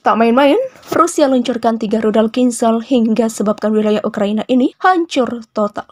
Tak main-main, Rusia luncurkan 3 rudal Kinzhal hingga sebabkan wilayah Ukraina ini hancur total.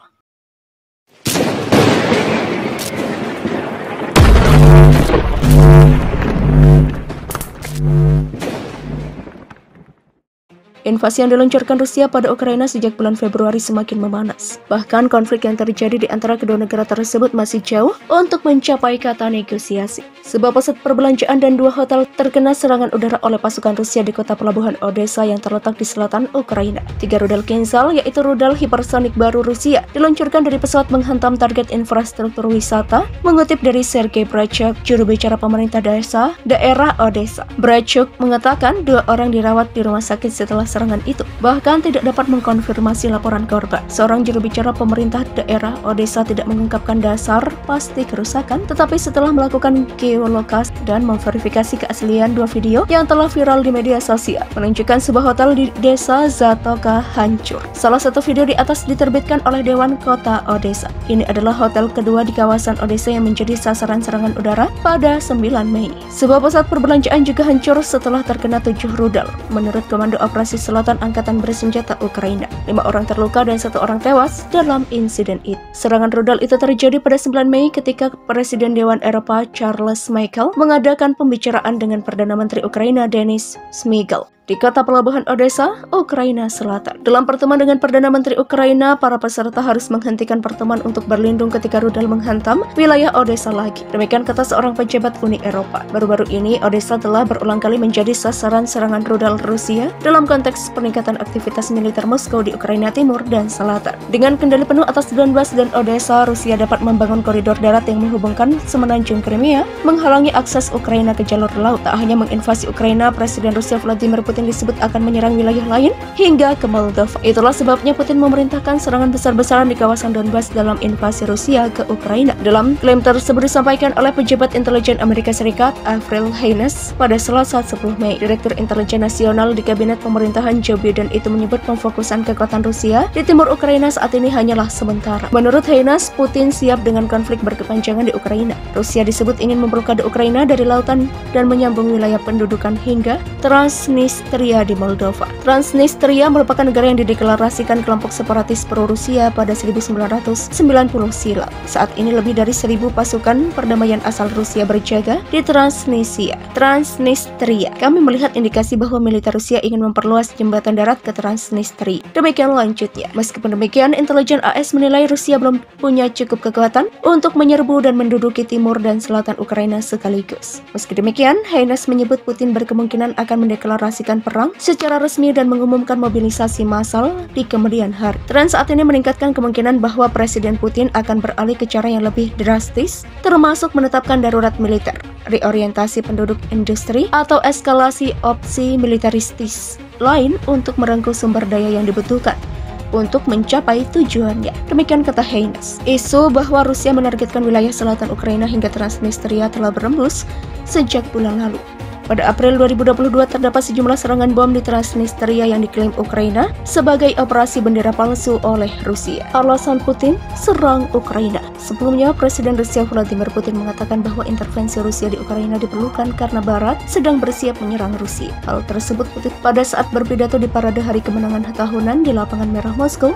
Invasi yang diluncurkan Rusia pada Ukraina sejak bulan Februari semakin memanas. Bahkan konflik yang terjadi di antara kedua negara tersebut masih jauh untuk mencapai kata negosiasi. Sebuah pusat perbelanjaan dan 2 hotel terkena serangan udara oleh pasukan Rusia di kota pelabuhan Odessa yang terletak di selatan Ukraina. 3 rudal Kinzhal, yaitu rudal hipersonik baru Rusia, diluncurkan dari pesawat menghantam target infrastruktur wisata, mengutip dari Sergei Brachuk, juru bicara pemerintah daerah Odessa. Brachuk mengatakan 2 orang dirawat di rumah sakit setelah serangan itu, bahkan tidak dapat mengkonfirmasi laporan korban. Seorang juru bicara pemerintah daerah Odessa tidak mengungkapkan dasar pasti kerusakan, tetapi setelah melakukan geolokasi dan memverifikasi keaslian 2 video yang telah viral di media sosial, menunjukkan sebuah hotel di desa Zatoka hancur. Salah satu video di atas diterbitkan oleh Dewan Kota Odessa. Ini adalah hotel kedua di kawasan Odessa yang menjadi sasaran serangan udara pada 9 Mei. Sebuah pusat perbelanjaan juga hancur setelah terkena 7 rudal. Menurut Komando Operasi Selatan Angkatan Bersenjata Ukraina, 5 orang terluka dan 1 orang tewas dalam insiden itu. Serangan rudal itu terjadi pada 9 Mei ketika Presiden Dewan Eropa Charles Michel mengadakan pembicaraan dengan Perdana Menteri Ukraina Denis Shmyhal di kota pelabuhan Odessa, Ukraina Selatan. Dalam pertemuan dengan Perdana Menteri Ukraina, para peserta harus menghentikan pertemuan untuk berlindung ketika rudal menghantam wilayah Odessa lagi. Demikian kata seorang pejabat Uni Eropa. Baru-baru ini, Odessa telah berulang kali menjadi sasaran serangan rudal Rusia dalam konteks peningkatan aktivitas militer Moskow di Ukraina Timur dan Selatan. Dengan kendali penuh atas Donbas dan Odessa, Rusia dapat membangun koridor darat yang menghubungkan semenanjung Crimea, menghalangi akses Ukraina ke jalur laut. Tak hanya menginvasi Ukraina, Presiden Rusia Vladimir Putin disebut akan menyerang wilayah lain hingga ke Moldova. Itulah sebabnya Putin memerintahkan serangan besar-besaran di kawasan Donbas dalam invasi Rusia ke Ukraina. Dalam klaim tersebut disampaikan oleh pejabat intelijen Amerika Serikat, Avril Haines, pada Selasa 10 Mei. Direktur Intelijen Nasional di Kabinet Pemerintahan Joe Biden itu menyebut pemfokusan kekuatan Rusia di timur Ukraina saat ini hanyalah sementara. Menurut Haines, Putin siap dengan konflik berkepanjangan di Ukraina. Rusia disebut ingin memblokade Ukraina dari lautan dan menyambung wilayah pendudukan hingga Transnistria di Moldova. Transnistria merupakan negara yang dideklarasikan kelompok separatis pro-Rusia pada 1990 silam. Saat ini lebih dari 1.000 pasukan perdamaian asal Rusia berjaga di Transnistria. Kami melihat indikasi bahwa militer Rusia ingin memperluas jembatan darat ke Transnistria. Demikian lanjutnya. Meskipun demikian, intelijen AS menilai Rusia belum punya cukup kekuatan untuk menyerbu dan menduduki timur dan selatan Ukraina sekaligus. Meski demikian, Haines menyebut Putin berkemungkinan akan mendeklarasikan perang secara resmi dan mengumumkan mobilisasi massal di kemudian hari. Tren saat ini meningkatkan kemungkinan bahwa Presiden Putin akan beralih ke cara yang lebih drastis, termasuk menetapkan darurat militer, reorientasi penduduk industri, atau eskalasi opsi militeristis lain untuk merengkuh sumber daya yang dibutuhkan untuk mencapai tujuannya. Demikian kata Haines. Isu bahwa Rusia menargetkan wilayah selatan Ukraina hingga Transnistria telah berembus sejak bulan lalu. Pada April 2022 terdapat sejumlah serangan bom di Transnistria yang diklaim Ukraina sebagai operasi bendera palsu oleh Rusia. Alasan Putin serang Ukraina. Sebelumnya, Presiden Rusia Vladimir Putin mengatakan bahwa intervensi Rusia di Ukraina diperlukan karena Barat sedang bersiap menyerang Rusia. Hal tersebut Putin pada saat berpidato di parade Hari Kemenangan Tahunan di Lapangan Merah Moskow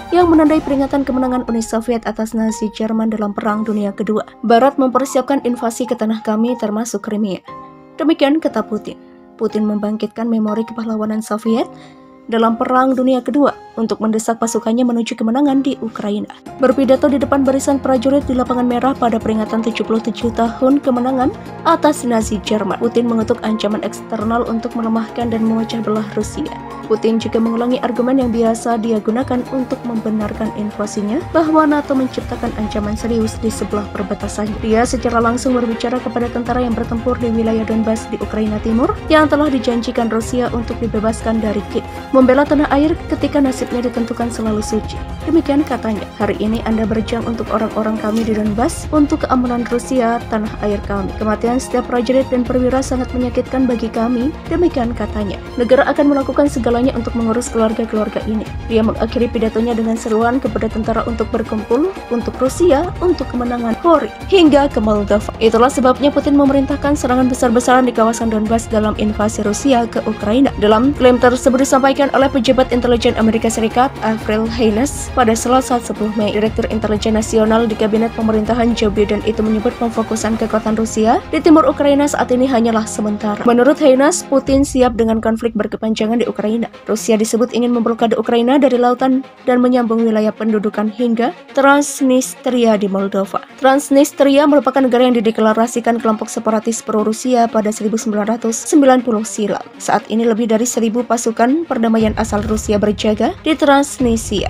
yang menandai peringatan kemenangan Uni Soviet atas Nazi Jerman dalam Perang Dunia Kedua. Barat mempersiapkan invasi ke tanah kami termasuk Crimea. Demikian kata Putin. Putin membangkitkan memori kepahlawanan Soviet dalam Perang Dunia Kedua untuk mendesak pasukannya menuju kemenangan di Ukraina. Berpidato di depan barisan prajurit di Lapangan Merah pada peringatan 77 tahun kemenangan atas Nazi Jerman, Putin mengutuk ancaman eksternal untuk melemahkan dan memecah belah Rusia. Putin juga mengulangi argumen yang biasa dia gunakan untuk membenarkan invasinya, bahwa NATO menciptakan ancaman serius di sebelah perbatasan. Dia secara langsung berbicara kepada tentara yang bertempur di wilayah Donbas di Ukraina Timur yang telah dijanjikan Rusia untuk dibebaskan dari Kiev. membela tanah air ketika nasibnya ditentukan selalu suci. Demikian katanya, hari ini Anda berjuang untuk orang-orang kami di Donbas, untuk keamanan Rusia, tanah air kami. Kematian setiap prajurit dan perwira sangat menyakitkan bagi kami. Demikian katanya. Negara akan melakukan segalanya untuk mengurus keluarga-keluarga ini. Dia mengakhiri pidatonya dengan seruan kepada tentara untuk berkumpul, untuk Rusia, untuk kemenangan Hori, hingga ke Moldova. Itulah sebabnya Putin memerintahkan serangan besar-besaran di kawasan Donbas dalam invasi Rusia ke Ukraina. Dalam klaim tersebut disampaikan oleh pejabat intelijen Amerika Serikat, Avril Haines, pada Selasa 10 Mei. Direktur Intelijen Nasional di Kabinet Pemerintahan Joe Biden itu menyebut pemfokusan kekuatan Rusia di timur Ukraina saat ini hanyalah sementara. Menurut Haines, Putin siap dengan konflik berkepanjangan di Ukraina. Rusia disebut ingin memblokade Ukraina dari lautan dan menyambung wilayah pendudukan hingga Transnistria di Moldova. Transnistria merupakan negara yang dideklarasikan kelompok separatis pro-Rusia pada 1990 silam. Saat ini lebih dari 1.000 pasukan perdamaian asal Rusia berjaga di Transnistria.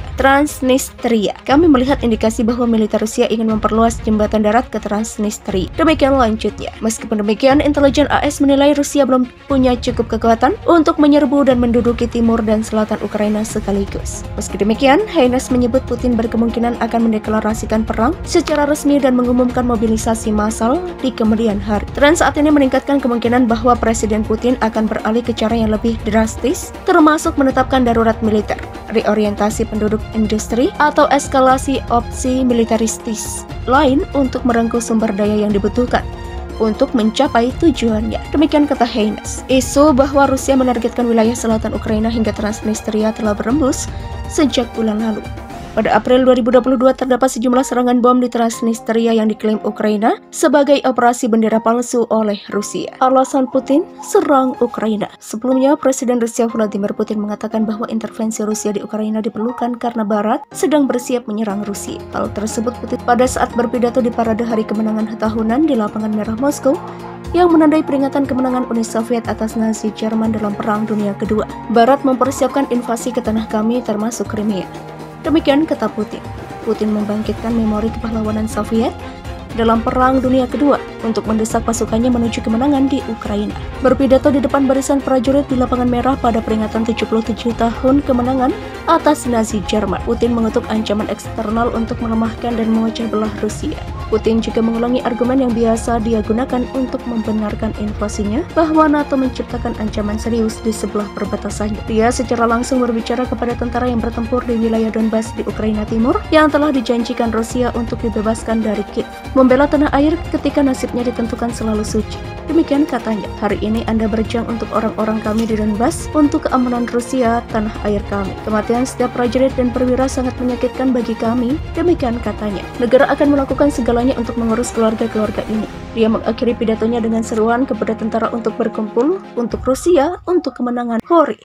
Kami melihat indikasi bahwa militer Rusia ingin memperluas jembatan darat ke Transnistria. Demikian lanjutnya. Meskipun demikian, intelijen AS menilai Rusia belum punya cukup kekuatan untuk menyerbu dan menduduki timur dan selatan Ukraina sekaligus. Meski demikian, Haines menyebut Putin berkemungkinan akan mendeklarasikan perang secara resmi dan mengumumkan mobilisasi massal di kemudian hari. Tren saat ini meningkatkan kemungkinan bahwa Presiden Putin akan beralih ke cara yang lebih drastis, termasuk menetapkan darurat militer, reorientasi penduduk industri, atau eskalasi opsi militeristis lain untuk merengkuh sumber daya yang dibutuhkan untuk mencapai tujuannya. Demikian kata Haines. Isu bahwa Rusia menargetkan wilayah selatan Ukraina hingga Transnistria telah berembus sejak bulan lalu. Pada April 2022 terdapat sejumlah serangan bom di Transnistria yang diklaim Ukraina sebagai operasi bendera palsu oleh Rusia. Alasan Putin serang Ukraina. Sebelumnya, Presiden Rusia Vladimir Putin mengatakan bahwa intervensi Rusia di Ukraina diperlukan karena Barat sedang bersiap menyerang Rusia. Hal tersebut Putin pada saat berpidato di parade Hari Kemenangan Tahunan di Lapangan Merah Moskow yang menandai peringatan kemenangan Uni Soviet atas Nazi Jerman dalam Perang Dunia Kedua. Barat mempersiapkan invasi ke tanah kami termasuk Crimea. Demikian kata Putin. Putin membangkitkan memori kepahlawanan Soviet dalam Perang Dunia Kedua untuk mendesak pasukannya menuju kemenangan di Ukraina. Berpidato di depan barisan prajurit di Lapangan Merah pada peringatan 77 tahun kemenangan atas Nazi Jerman, Putin mengutuk ancaman eksternal untuk melemahkan dan memecah belah Rusia. Putin juga mengulangi argumen yang biasa dia gunakan untuk membenarkan invasinya, bahwa NATO menciptakan ancaman serius di sebelah perbatasannya. Dia secara langsung berbicara kepada tentara yang bertempur di wilayah Donbas di Ukraina Timur yang telah dijanjikan Rusia untuk dibebaskan dari Kiev. Membela tanah air ketika nasibnya ditentukan selalu suci. Demikian katanya, hari ini Anda berjuang untuk orang-orang kami di Donbas, untuk keamanan Rusia, tanah air kami. Kematian setiap prajurit dan perwira sangat menyakitkan bagi kami. Demikian katanya. Negara akan melakukan segalanya untuk mengurus keluarga-keluarga ini. Dia mengakhiri pidatonya dengan seruan kepada tentara untuk berkumpul, untuk Rusia, untuk kemenangan Hori.